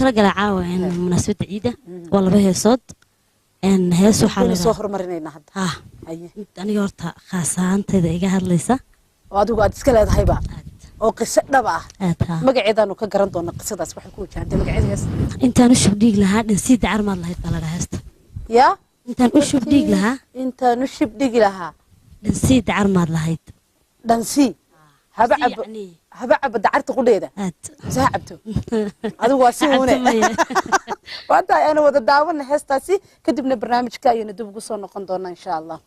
talagalay caawa in munaasabada ciida waa laba heesood hees waxaa la soo hormarinayna hadda aniga horta khaasaantayda iga hadlaysa oo adigu aad iska leedahayba oo qiso dhab ah magaceedaanu ka garan doona qisadaas waxay ku wajahantay magaceedaas intaan u shubdhiig lahaa dhansiida carmaad lahayd baa la dhaheesta yaa intaan u shubdhiig lahaa dhansiida carmaad lahayd dhansi haba cab dacarta qudheeda soo cabto adigu waa si uune waanta ayaan wada daawana heestaasi kadibna barnaamijka ayaynu dib ugu soo noqon doonaa insha Allah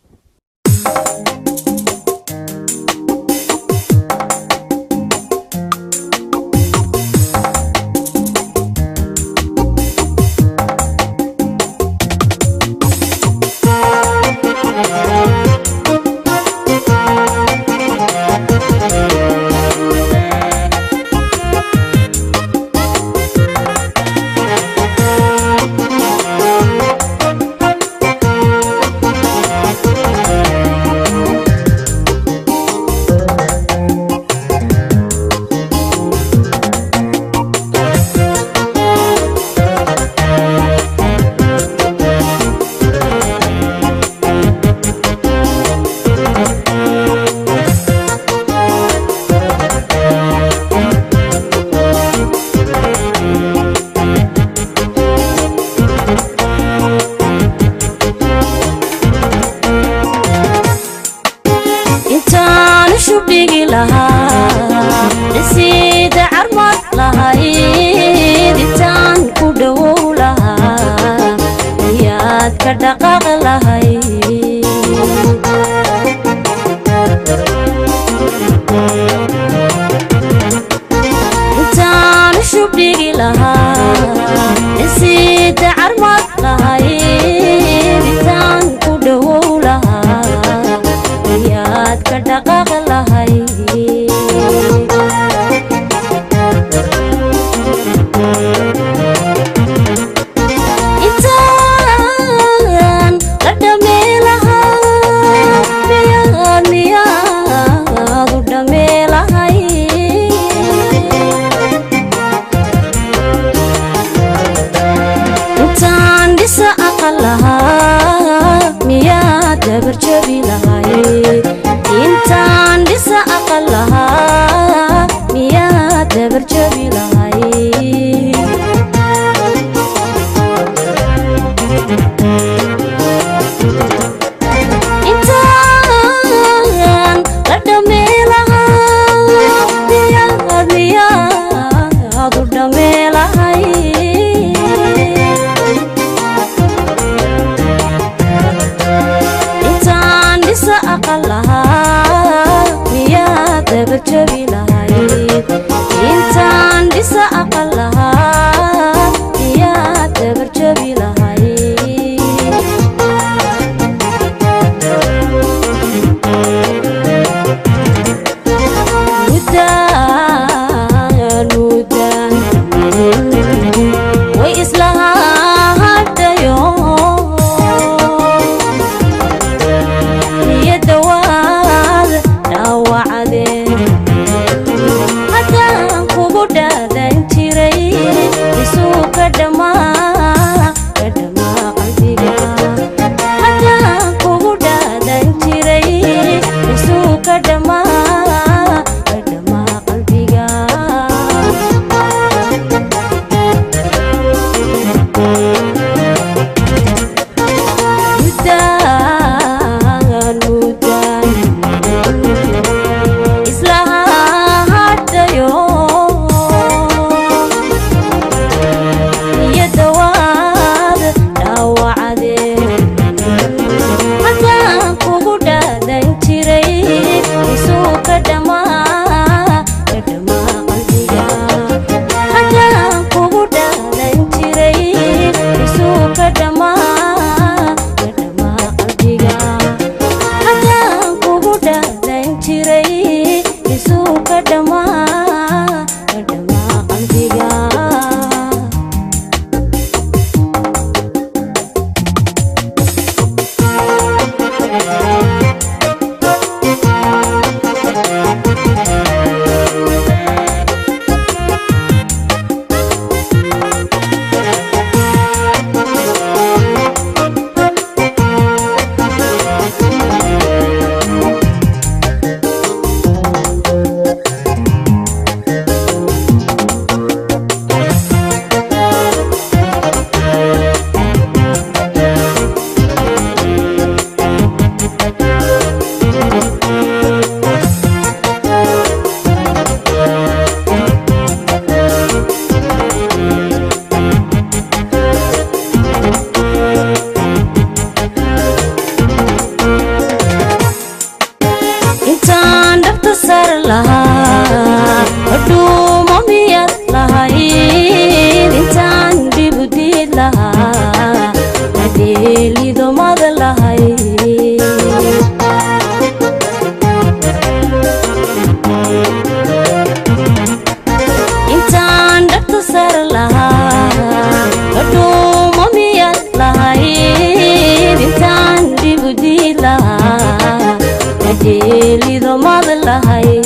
ديلي ضماد لهاي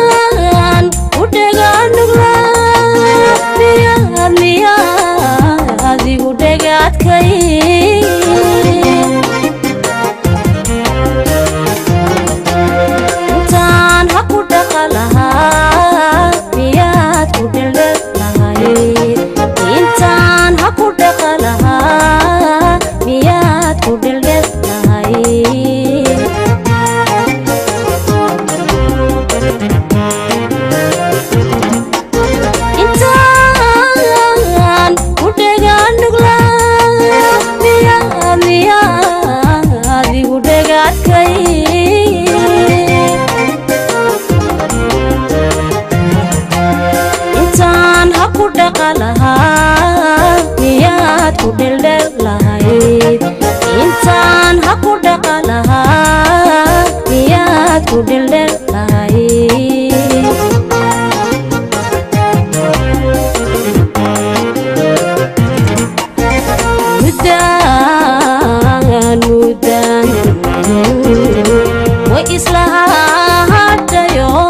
إنسان ودقا نغلا مياد ميادي ودقات كي إنسان حق ودقا لها مياد ودقا إنسان حق ودقا لها مياد ودقا إنسان ودقا نغلا مياد ميادي ودقات كي إنسان حق ودقا لها مياد ودقا لهاي إنسان حق ودقا لها مياد ودقا لهاي مدان وإصلاحات يوم